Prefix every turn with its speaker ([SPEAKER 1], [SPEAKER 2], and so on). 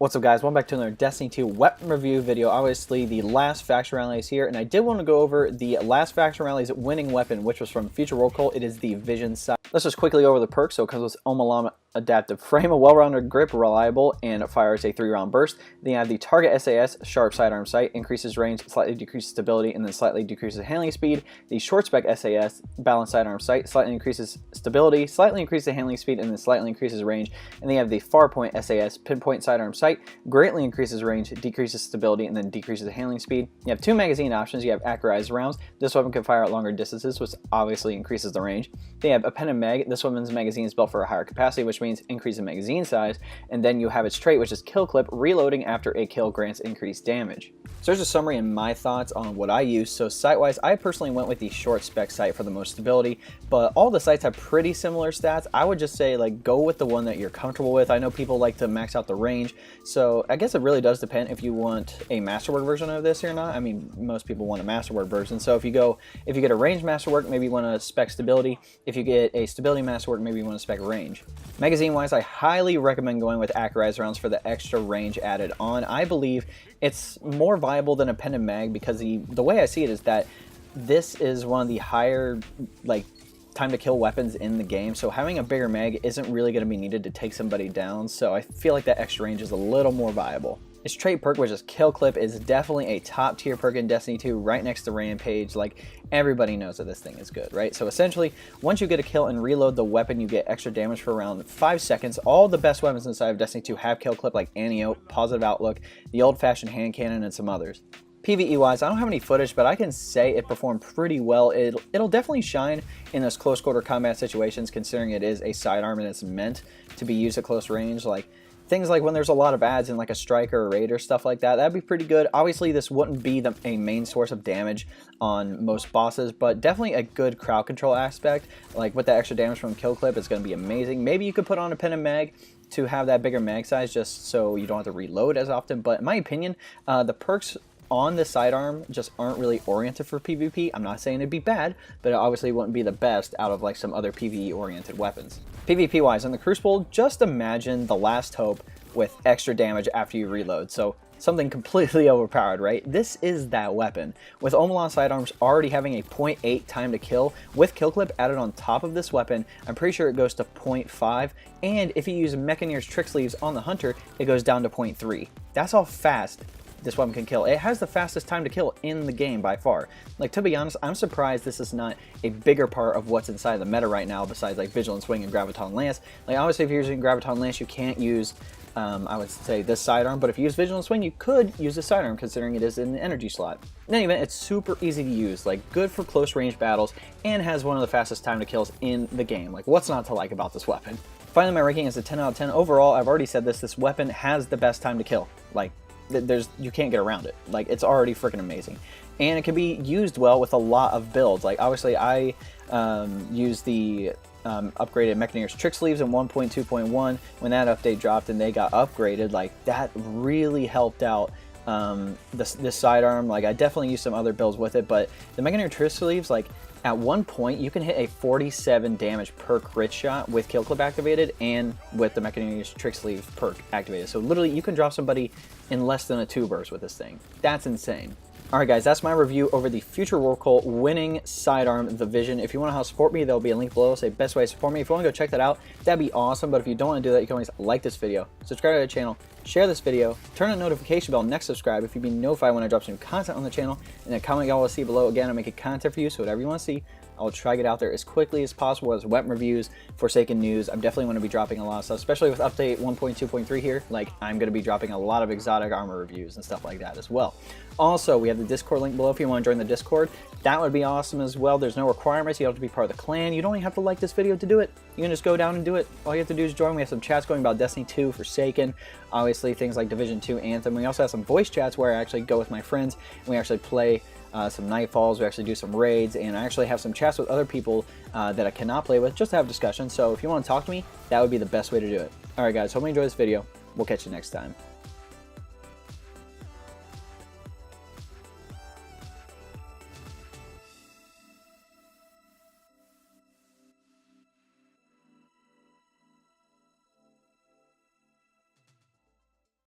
[SPEAKER 1] What's up guys, welcome back to another Destiny 2 weapon review video. Obviously the last faction rally is here, and I did want to go over the last faction rally's winning weapon, which was from Future World Cult. It is the Vision Sight. Let's just quickly go over the perks. So it comes with Omolon adaptive frame, a well-rounded grip, reliable, and fires a 3-round burst. Then you have the target SAS, sharp sidearm sight, increases range, slightly decreases stability, and then slightly decreases handling speed. The short spec SAS, balanced sidearm sight, slightly increases stability, slightly increases handling speed, and then slightly increases range. And then you have the far point SAS, pinpoint sidearm sight, greatly increases range, decreases stability, and then decreases handling speed. You have 2 magazine options. You have accurized rounds. This weapon can fire at longer distances, which obviously increases the range. Then you have appended mag. This weapon's magazine is built for a higher capacity, which means increase in magazine size. And then you have its trait, which is kill clip. Reloading after a kill grants increased damage. So there's a summary and my thoughts on what I use. So sight-wise, I personally went with the short spec sight for the most stability, but all the sights have pretty similar stats. I would just say go with the one that you're comfortable with. I know people like to max out the range, so I guess it really does depend if you want a masterwork version of this or not. I mean, most people want a masterwork version. So if you get a range masterwork, maybe you want to spec stability. If you get a stability masterwork, maybe you want to spec range. Magazine-wise, I highly recommend going with accurized rounds for the extra range added on. I believe it's more viable than a appended mag because the way I see it is that this is one of the higher time to kill weapons in the game, so having a bigger mag isn't really going to be needed to take somebody down, so I feel like that extra range is a little more viable. Its trait perk, which is kill clip, is definitely a top tier perk in Destiny 2, right next to Rampage. Everybody knows that this thing is good, right? So essentially, once you get a kill and reload the weapon, you get extra damage for around 5 seconds. All the best weapons inside of Destiny 2 have kill clip, like Antiope, Positive Outlook, the old-fashioned hand cannon, and some others. PvE wise, I don't have any footage, but I can say it performed pretty well. It'll definitely shine in those close quarter combat situations, considering it is a sidearm and it's meant to be used at close range. Things like when there's a lot of ads in a striker or raider, stuff like that, that'd be pretty good. Obviously, this wouldn't be a main source of damage on most bosses, but definitely a good crowd control aspect. With that extra damage from kill clip, it's going to be amazing. Maybe you could put on a appended mag to have that bigger mag size just so you don't have to reload as often. But in my opinion, the perks on the sidearm just aren't really oriented for PvP. I'm not saying it'd be bad, but it obviously wouldn't be the best out of some other PvE oriented weapons. PvP wise, in the Crucible, just imagine the Last Hope with extra damage after you reload. So something completely overpowered, right? This is that weapon. With Omolon Sidearms already having a 0.8 time to kill, with kill clip added on top of this weapon, I'm pretty sure it goes to 0.5, and if you use Mechaneer's Trick Sleeves on the Hunter, it goes down to 0.3. That's how fast this weapon can kill. It has the fastest time to kill in the game by far. To be honest, I'm surprised this is not a bigger part of what's inside the meta right now besides Vigilant Swing and Graviton Lance. Obviously if you're using Graviton Lance, you can't use I would say this sidearm, but if you use Vigilant Swing, you could use this sidearm considering it is in the energy slot. In any event, it's super easy to use, good for close range battles, and has one of the fastest time to kills in the game. What's not to like about this weapon? Finally, my ranking is a 10 out of 10. Overall, I've already said this weapon has the best time to kill. You can't get around it. It's already freaking amazing, and it can be used well with a lot of builds. Obviously I use the upgraded Mechaneer's Trick Sleeves in 1.2.1 when that update dropped and they got upgraded. That really helped out this sidearm. I definitely used some other builds with it, but the Mechaneer Trick Sleeves, at one point you can hit a 47 damage per crit shot with kill clip activated and with the Mechaneer's Trick Sleeve perk activated. So literally you can drop somebody in less than a 2 burst with this thing. That's insane. Alright guys, that's my review over the Future World Cult winning sidearm, the Vision. If you want to help support me, there'll be a link below. Say best way to support me. If you want to go check that out, that'd be awesome. But if you don't want to do that, you can always like this video, subscribe to the channel, share this video, turn on the notification bell, next subscribe if you'd be notified when I drop some content on the channel, and then comment y'all will see below. Again, I'm making content for you, so whatever you want to see, I'll try to get out there as quickly as possible, as weapon reviews, Forsaken news. I'm definitely going to be dropping a lot of stuff, especially with update 1.2.3 here. I'm going to be dropping a lot of exotic armor reviews and stuff like that as well. Also, we have the Discord link below if you want to join the Discord. That would be awesome as well. There's no requirements. You don't have to be part of the clan. You don't even have to like this video to do it. You can just go down and do it. All you have to do is join. We have some chats going about Destiny 2, Forsaken, obviously things like Division 2, Anthem. We also have some voice chats where I actually go with my friends and we actually play some Nightfalls, we actually do some raids, and I actually have some chats with other people that I cannot play with just to have discussion. So if you want to talk to me, that would be the best way to do it. Alright guys, hope you enjoy this video. We'll catch you next time.